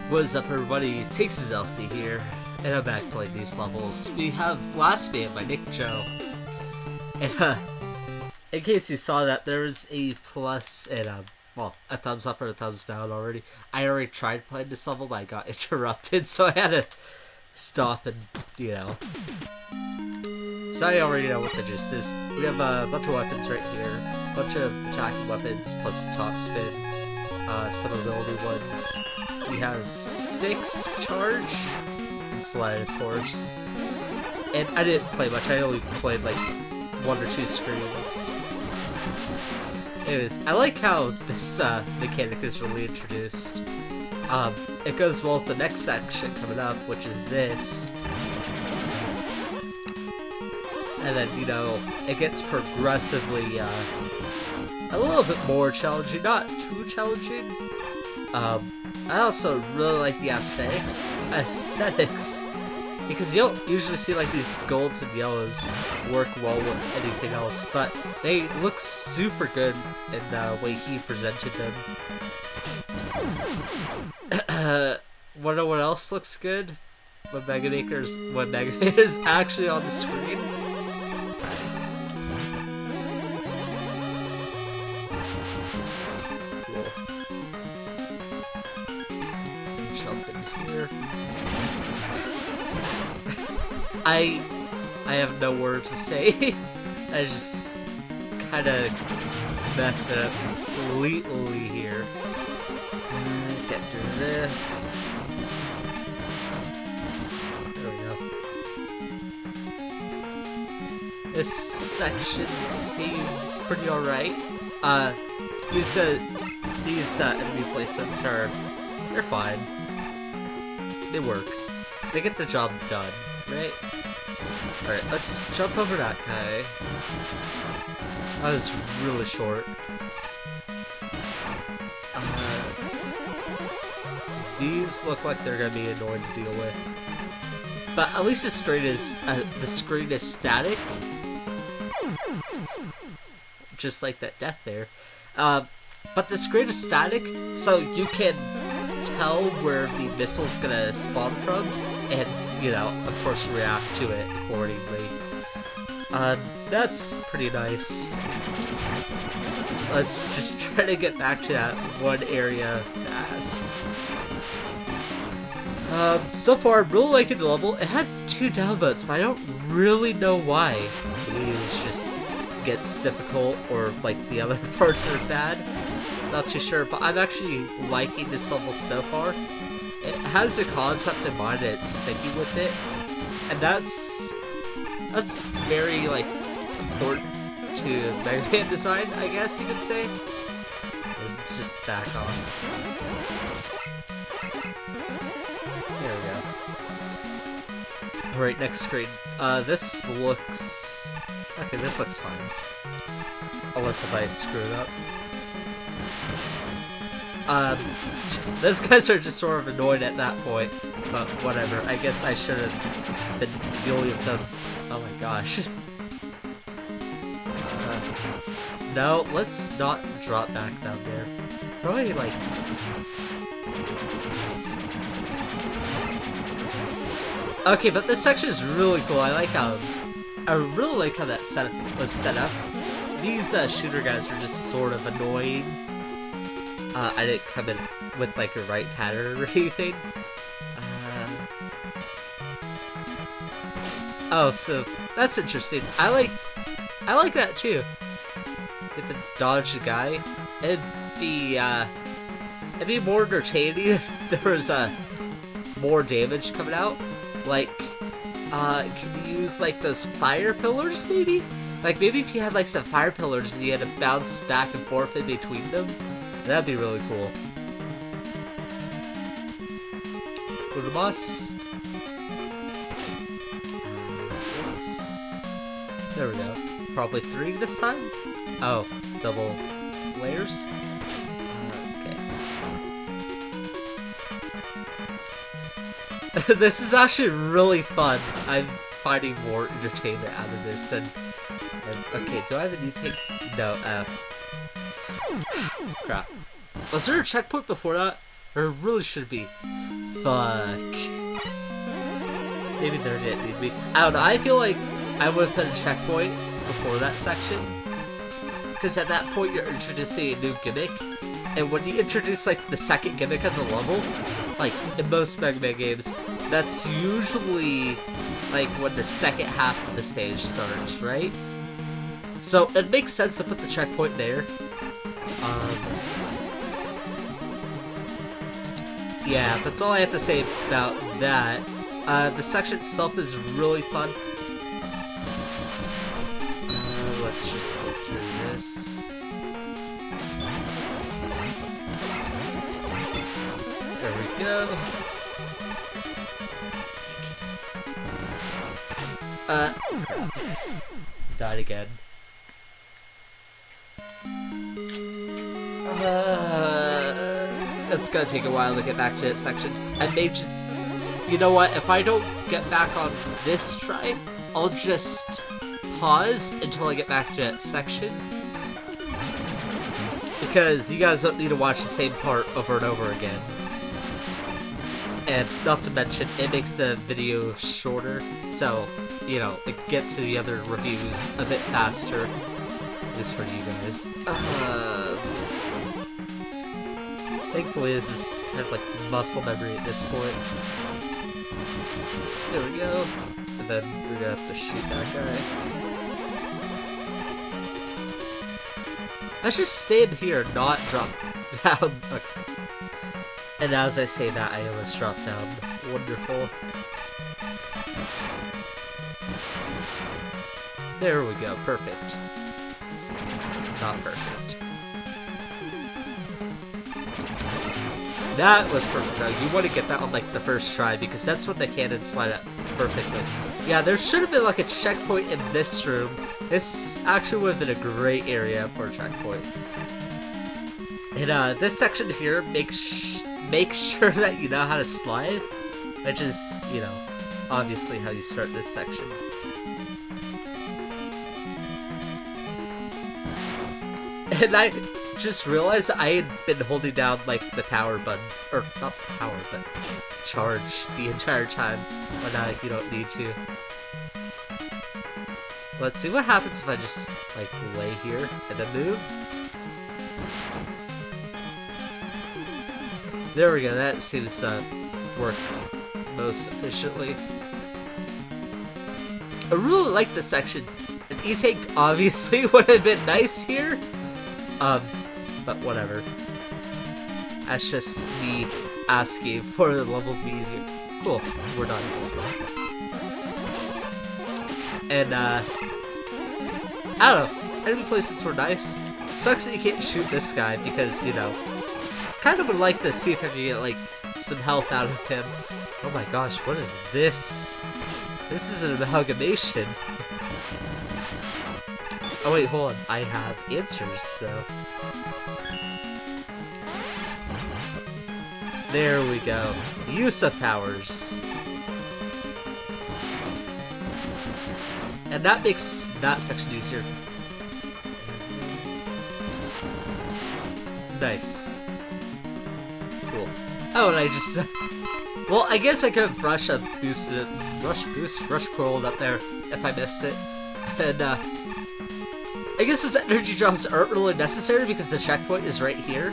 What is up, everybody? Takes is Elfie here, and I'm back playing these levels. We have last man by Nick Joe, and in case you saw that, there was a plus and well, a thumbs up or a thumbs down already. I already tried playing this level, but I got interrupted, so I had to stop and, you know. So I already know what the gist is. We have a bunch of weapons right here, a bunch of attacking weapons plus top spin, some ability ones. We have 6 charge and slide, of course. And I didn't play much. I only played like 1 or 2 screens. Anyways, I like how this mechanic is really introduced. It goes well with the next section coming up, which is this. And then, you know, it gets progressively a little bit more challenging, not too challenging. I also really like the aesthetics, because you don't usually see like these golds and yellows work well with anything else, but they look super good in the way he presented them. Wanna know what else looks good? When Mega Man is actually on the screen. Jump in here. I have no words to say. I just kind of messed it up completely here. Get through this. There we go. This section seems pretty alright. These enemy placements they're fine. They work. They get the job done, right? Alright, let's jump over that guy. That was really short. These look like they're gonna be annoying to deal with. But at least the screen is static. Just like that death there. But the screen is static, so you can tell where the missile's gonna spawn from, and, you know, of course react to it accordingly. That's pretty nice. Let's just try to get back to that one area fast. So far, I'm really liking the level. It had 2 downvotes, but I don't really know why. Maybe it just gets difficult, or like the other parts are bad. Not too sure, but I'm actually liking this level so far. It has a concept in mind and it's sticking with it, and that's very like important to Mega Man design, I guess you could say. It's just back on. There we go. Alright, next screen. This looks fine. Unless if I screw it up. Those guys are just sort of annoyed at that point, but whatever. I guess I should have been dealing with them. Oh my gosh. No, let's not drop back down there. Probably like... Okay, but this section is really cool. I really like how that setup was set up. These shooter guys are just sort of annoying. I didn't come in with like a right pattern or anything. Oh, so that's interesting. I like that too. Get to dodge the guy. It'd be more entertaining if there was more damage coming out. Like, can you use like those fire pillars maybe? Like maybe if you had like some fire pillars and you had to bounce back and forth in between them. That'd be really cool. Go to the boss. There we go. Probably 3 this time? Oh, double layers? Okay. This is actually really fun. I'm finding more entertainment out of this. And okay, do I have a new take? No, Crap. Was there a checkpoint before that? Or it really should be. Fuck. Maybe there didn't need me. I don't know, I feel like I would have put a checkpoint before that section. Because at that point you're introducing a new gimmick. And when you introduce like the second gimmick of the level, like in most Mega Man games, that's usually like when the second half of the stage starts, right? So it makes sense to put the checkpoint there. Yeah, that's all I have to say about that. The section itself is really fun. Let's just go through this. There we go. Died again. It's gonna take a while to get back to that section. I may just... You know what? If I don't get back on this try, I'll just pause until I get back to that section. Because you guys don't need to watch the same part over and over again. And not to mention, it makes the video shorter, so, you know, it gets to the other reviews a bit faster. At least for you guys. Thankfully, this is kind of like muscle memory at this point. There we go. And then we're gonna have to shoot that guy. I should stand here, not drop down. Okay. And as I say that, I almost dropped down. Wonderful. There we go. Perfect. Not perfect. That was perfect though. You want to get that on like the first try because that's when the cannons slide up perfectly. Yeah, there should have been like a checkpoint in this room. This actually would have been a great area for a checkpoint. And this section here make sure that you know how to slide, which is, you know, obviously how you start this section. And I just realized that I had been holding down, like, the power button, or not power, but charge the entire time, when you don't need to. Let's see what happens if I just, like, lay here and then move. There we go, that seems to work most efficiently. I really like this section. An E-Tank obviously would have been nice here. But whatever. That's just me asking for the level to be easier. Cool, we're done. And, I don't know. Enemy placements were nice. Sucks that you can't shoot this guy because, you know, kind of would like to see if I can get, like, some health out of him. Oh my gosh, what is this? This is an amalgamation. Oh wait, hold on. I have answers, though. There we go. Use of powers. And that makes that section easier. Nice. Cool. Oh, and I just... well, I guess I could have rush crawled up there if I missed it. And, I guess those energy drops aren't really necessary because the checkpoint is right here.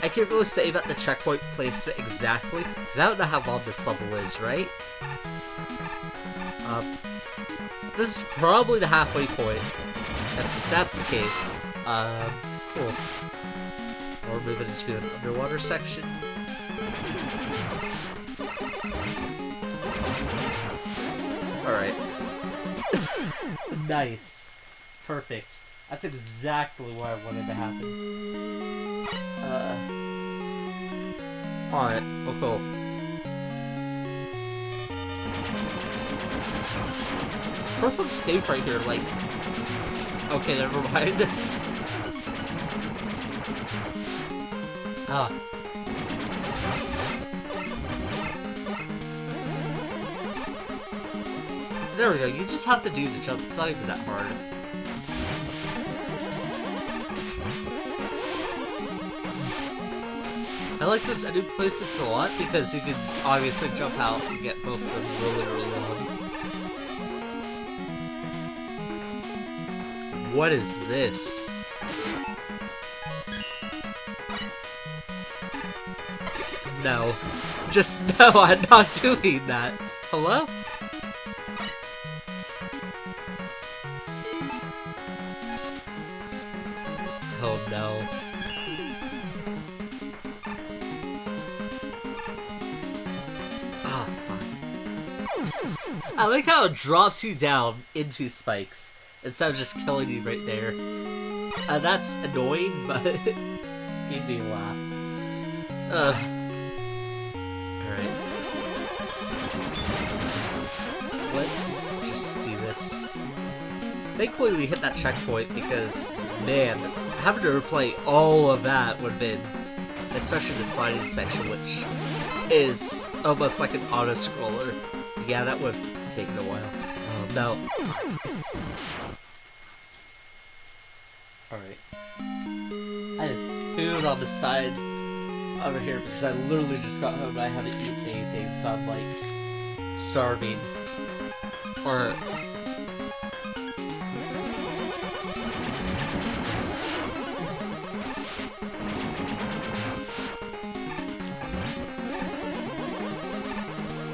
I can't really say about the checkpoint placement exactly, because I don't know how long this level is, right? This is probably the halfway point. If that's the case, cool. We're moving into an underwater section. Alright. Nice. Perfect. That's exactly what I wanted to happen. Alright, well, cool. Perfect safe right here, like... Okay, never mind. There we go, you just have to do the jump, it's not even that hard. I like those ending places a lot because you can obviously jump out and get both of them really long. What is this? No. Just no, I'm not doing that. Hello? Oh no. Oh, fuck. I like how it drops you down into spikes instead of just killing you right there. That's annoying, but made me laugh. Alright. Let's just do this. Thankfully we hit that checkpoint because, man, having to replay all of that would have been, especially the sliding section, which is almost like an auto-scroller. Yeah, that would have taken a while. Oh, no. Alright. I had food on the side over here because I literally just got home and I haven't eaten anything, so I'm like starving. Or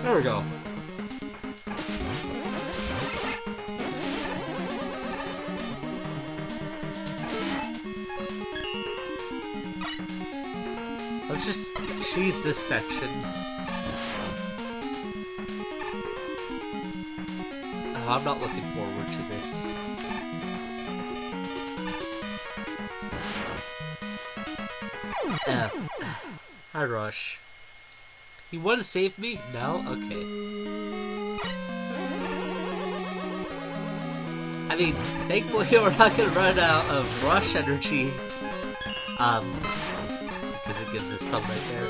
there we go. Let's just cheese this section. Oh, I'm not looking forward to this. Hi, Rush. You want to save me? No? Okay. I mean, thankfully we're not gonna run out of Rush energy. Because it gives us some right there.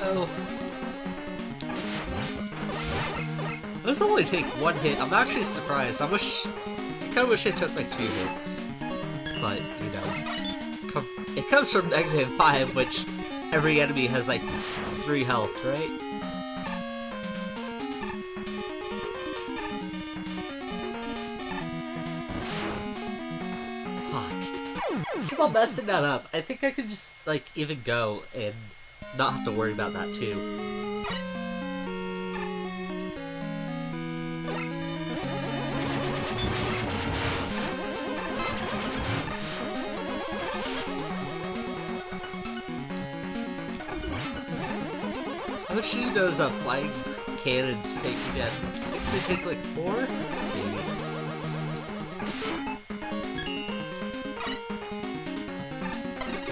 There we go. Those only take one hit. I'm actually surprised. I kind of wish it took like 2 hits. But, you know, it comes from -5, which every enemy has like 3 health, right? Fuck. Keep on messing that up. I think I could just, like, even go and not have to worry about that too. How much do those flying cannons take again? I think they take like 4? Maybe.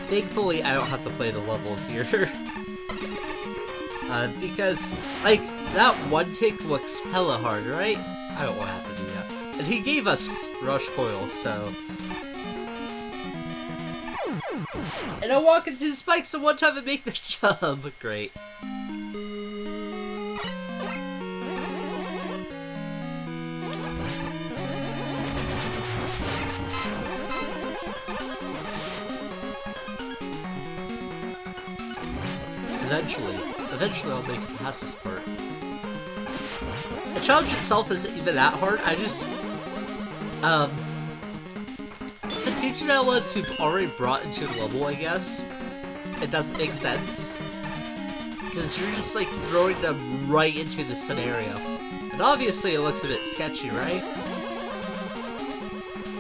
Thankfully, I don't have to play the level here. Because, like, that one tick looks hella hard, right? I don't want to have to do that. And he gave us Rush Coil, so... And I walk into the spikes the one time and make the jump. Great. Eventually I'll make it past this part. The challenge itself isn't even that hard, I just, the teaching elements you've already brought into the level, I guess, it doesn't make sense. Because you're just, like, throwing them right into the scenario. And obviously it looks a bit sketchy, right?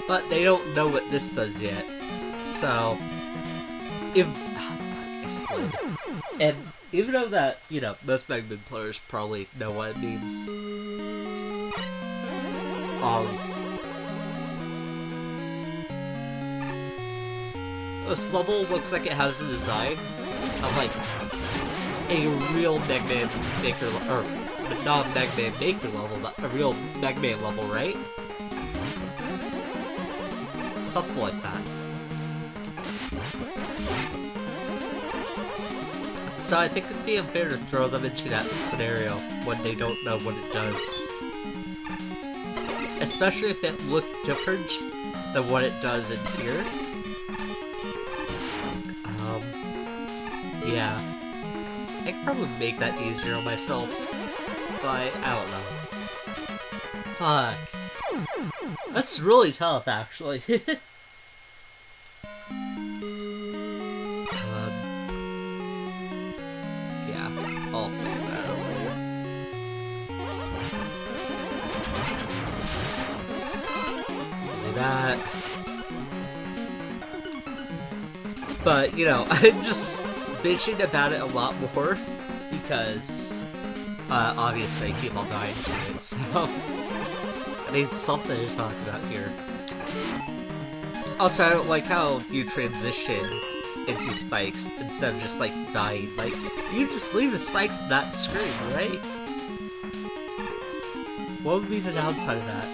But they don't know what this does yet. So, if... I slid. And even though that, you know, most Mega Man players probably know what it means. This level looks like it has a design of, like, a real Mega Man Maker, or not Mega Man Maker level, but a real Mega Man level, right? Something like that. So I think it'd be unfair to throw them into that scenario when they don't know what it does. especially if it looked different than what it does in here. Yeah. I could probably make that easier on myself, but I don't know. Fuck. That's really tough, actually. Yeah, I'll figure that out later. Do that. But, you know, I'm just bitching about it a lot more because, obviously, I keep on dying to it, so I need something to talk about here. Also, I don't like how you transition into spikes instead of just, like, dying. Like, you just leave the spikes in that screen, right? What would be the downside of that?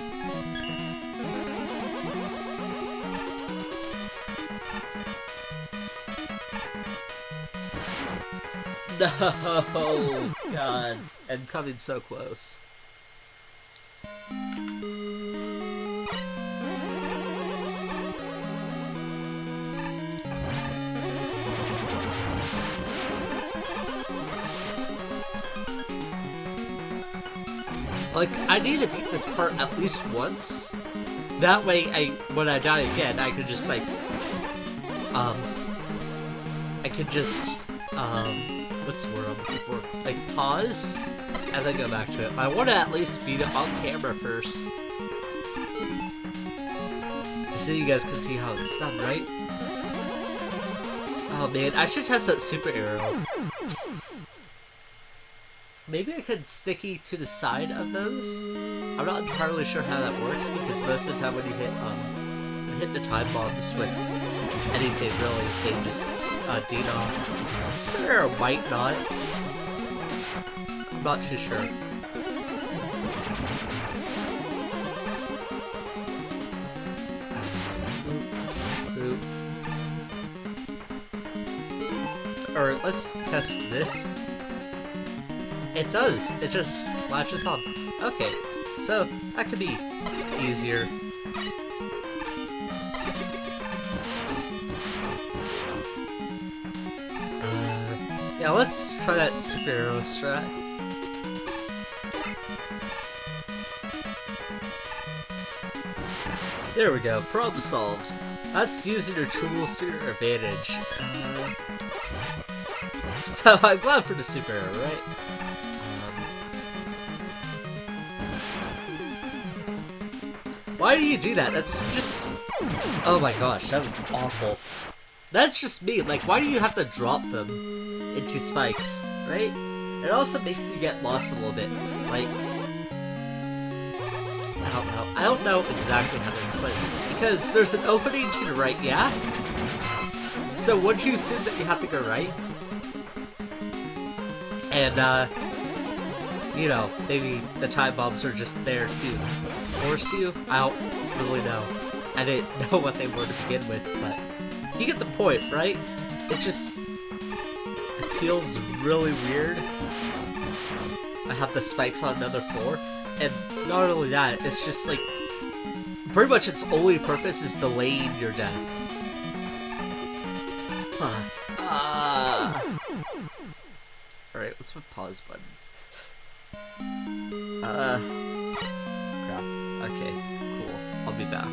No! God, I'm coming so close. Like, I need to beat this part at least once. That way, when I die again, I could just, like, what's the word I'm looking for? Like, pause, and then go back to it. But I want to at least beat it on camera first. So you guys can see how it's done, right? Oh man, I should test that super arrow. Maybe I could sticky to the side of those? I'm not entirely sure how that works, because most of the time when you hit the time bombs with anything really, they just deed off. Super arrow might not. I'm not too sure. Or let's test this. It does. It just latches on. Okay, so that could be easier. Yeah, let's try that super arrow strat. There we go, problem solved. That's using your tools to your advantage. So I'm glad for the super arrow, right? Why do you do that? That's just... Oh my gosh, that was awful. That's just me. Like, why do you have to drop them into spikes, right? It also makes you get lost a little bit. Like, I don't know exactly how to explain it. Because there's an opening to the right, yeah? So would you assume that you have to go right? And, you know, maybe the time bombs are just there to force you? I don't really know. I didn't know what they were to begin with, but you get the point, right? It just... It feels really weird. I have the spikes on another floor, and not only that, it's just like... Pretty much its only purpose is delaying your death. Alright, what's my pause button? Crap. Okay, cool. I'll be back.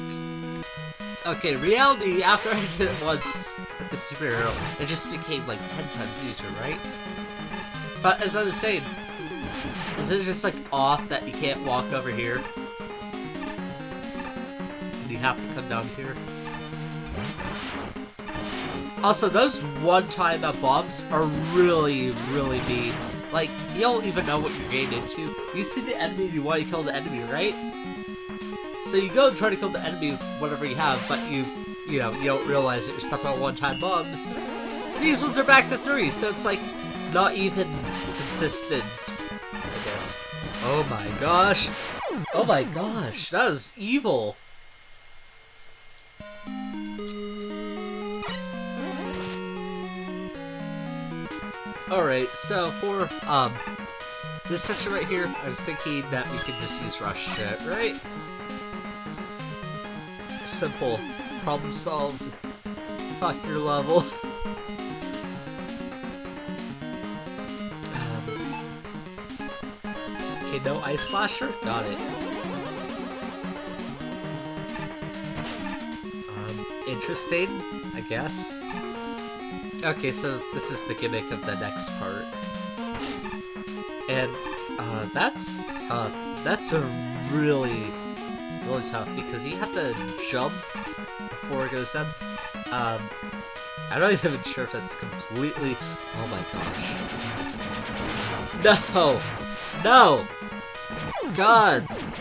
Okay, reality, after I did it once with the superhero, it just became like 10 times easier, right? But as I was saying, is it just like off that you can't walk over here? And you have to come down here? Also, those one-time bombs are really, really mean. Like, you don't even know what you're getting into. You see the enemy, you want to kill the enemy, right? So you go and try to kill the enemy with whatever you have, but you don't realize that you're stuck on one-time bombs. These ones are back to 3, so it's like, not even consistent, I guess. Oh my gosh. Oh my gosh, that was evil. Alright, so for, this section right here, I was thinking that we could just use rush shit, right? simple. Problem solved. Fuck your level. Okay, no ice slasher? Got it. Interesting, I guess. Okay, so this is the gimmick of the next part. And, that's tough. That's a really tough, because you have to jump before it goes down. I'm not even sure if that's completely... Oh my gosh. No! No! Gods!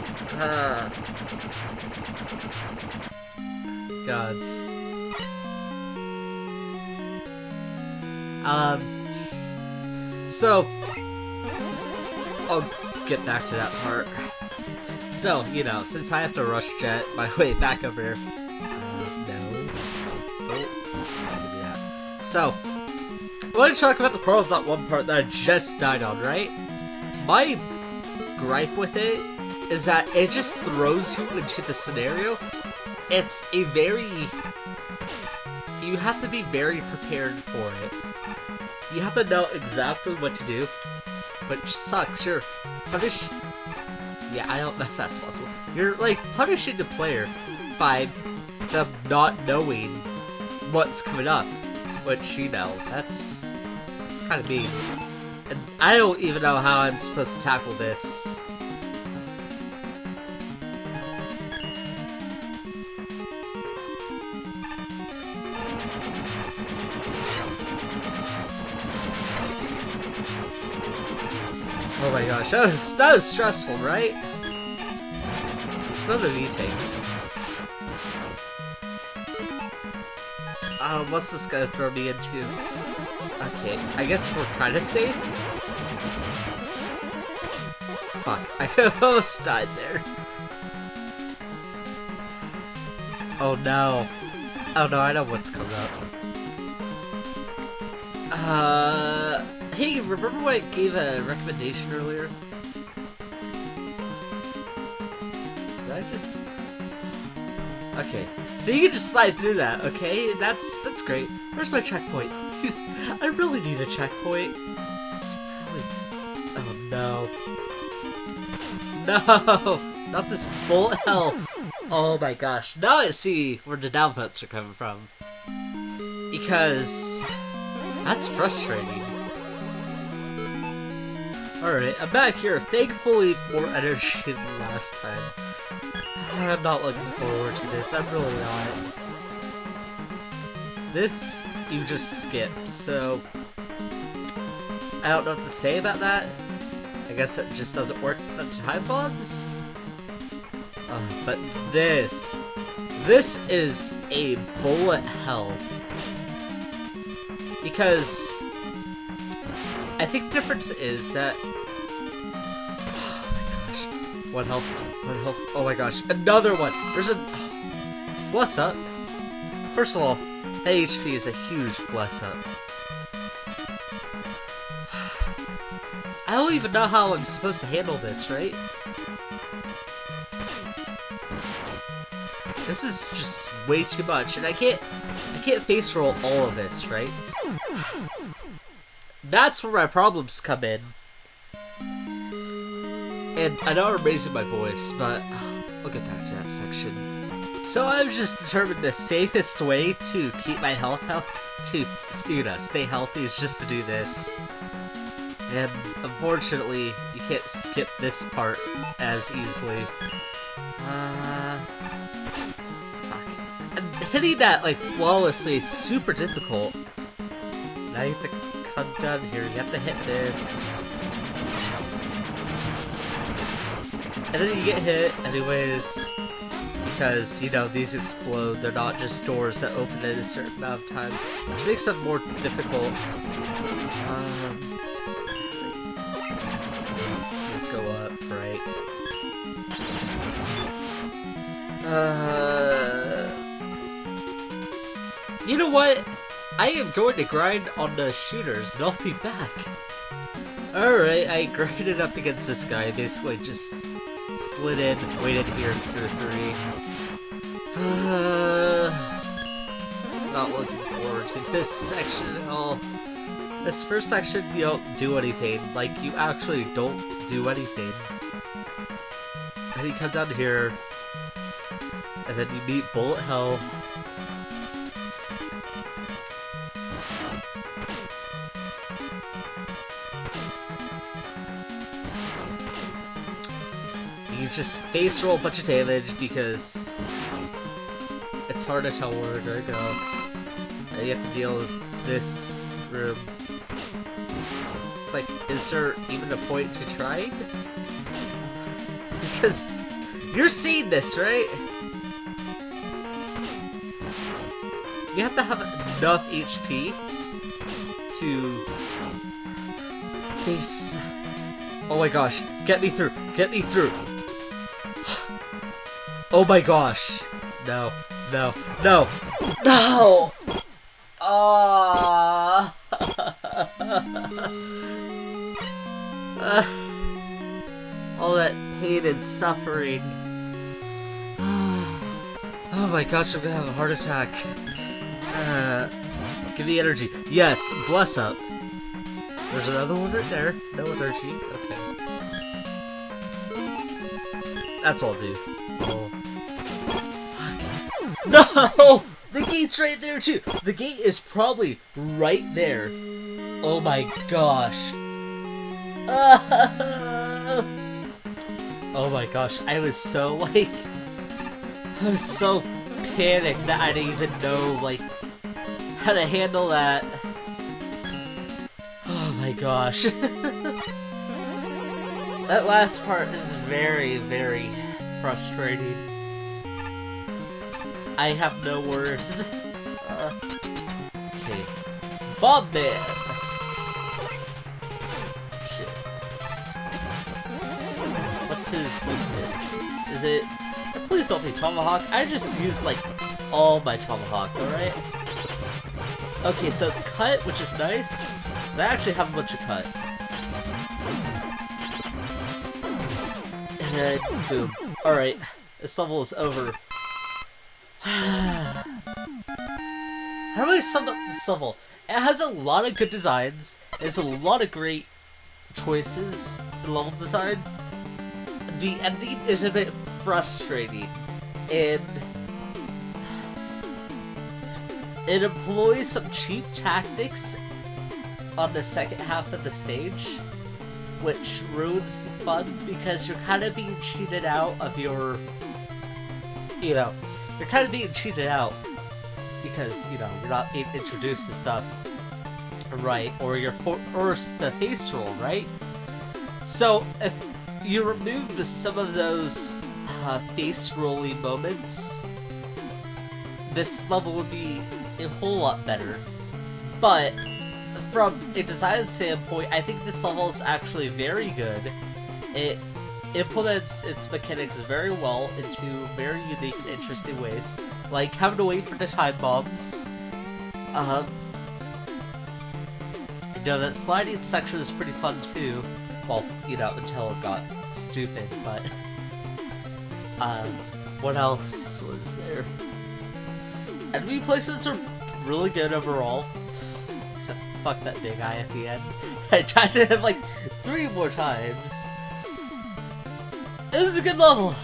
Gods. So... I'll get back to that part. So, you know, since I have to rush jet my way back over here... no. Oh, give me that. So, I want to talk about the problem of that one part that I just died on, right? My gripe with it is that it just throws you into the scenario. It's a very... You have to be very prepared for it. You have to know exactly what to do. Which sucks. You're punished. Yeah, I don't know if that's possible. You're, like, punishing the player by them not knowing what's coming up. Which, you know, that's kind of mean. And I don't even know how I'm supposed to tackle this. Oh my gosh, that was stressful, right? It's not an eating. What's this guy throw me into? Okay, I guess we're kind of safe. Fuck, I almost died there. Oh no. Oh no, I know what's coming up. Hey, remember when I gave a recommendation earlier? Did I just... Okay, so you can just slide through that, okay? That's great. Where's my checkpoint? I really need a checkpoint. It's probably... Oh no. No! Not this bullet hell! Oh my gosh, now I see where the downvotes are coming from. Because... that's frustrating. Alright, I'm back here, thankfully more energy than last time. I'm not looking forward to this, I'm really not. This, you just skip, so... I don't know what to say about that. I guess it just doesn't work with the time bombs? But this is a bullet hell. Because... I think the difference is that... Oh my gosh. One health. Oh my gosh. Another one! There's a... What's up? First of all, that HP is a huge bless up. I don't even know how I'm supposed to handle this, right? This is just way too much, and I can't face roll all of this, right? That's where my problems come in. And I know I'm raising my voice, but we'll get back to that section. So I've just determined the safest way to keep my health to, you know, stay healthy is just to do this. And unfortunately, you can't skip this part as easily. Fuck. And hitting that, like, flawlessly is super difficult. Now you have to come down here, you have to hit this. And then you get hit anyways. Because, you know, these explode. They're not just doors that open in a certain amount of time. Which makes them more difficult. Let's go up, right? You know what? I am going to grind on the shooters, and I'll be back. Alright, I grinded up against this guy. Basically just slid in, waited here through 3. Not looking forward to this section at all. This first section, you don't do anything. Like, you actually don't do anything. And you come down here, and then you meet Bullet Hell. You just face roll a bunch of damage because it's hard to tell where to go. And you have to deal with this room. It's like, is there even a point to trying? Because you're seeing this, right? You have to have enough HP to face... Oh my gosh, get me through, get me through! Oh my gosh! No, no, no, no! Ah! All that pain and suffering. Oh my gosh, I'm gonna have a heart attack. Give me energy. Yes, bless up. There's another one right there. No energy. Okay. That's all I'll do. Oh. Fuck. No! The gate's right there too! The gate is probably right there. Oh my gosh. Oh my gosh, I was so like... I was so panicked that I didn't even know like how to handle that. Oh my gosh. That last part is very, very frustrating. I have no words. Okay. Bob Man! Shit. What's his weakness? Is it... Please don't be Tomahawk. I just used, like, all my Tomahawk, alright? Okay, so it's cut, which is nice. Because I actually have a bunch of cut. And then, boom. Alright, this level is over. How do I sum up this level? It has a lot of good designs. There's a lot of great choices in level design. The ending is a bit frustrating, and it employs some cheap tactics on the second half of the stage, which ruins the fun because you're kind of being cheated out of your, you're kind of being cheated out because, you're not being introduced to stuff right, or you're forced to face roll, right? So, if you removed some of those face rolling moments, this level would be a whole lot better. But from a design standpoint, I think this level is actually very good. It implements its mechanics very well into very unique and interesting ways, like having to wait for the time bombs. That sliding section is pretty fun too. Well, until it got stupid, but what else was there? Enemy placements are really good overall. Except fuck that big eye at the end. I tried to hit like 3 more times. It was a good level.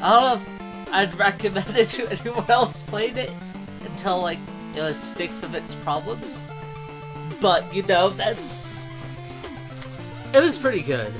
I don't know if I'd recommend it to anyone else playing it until like it was fixed of its problems. But it was pretty good.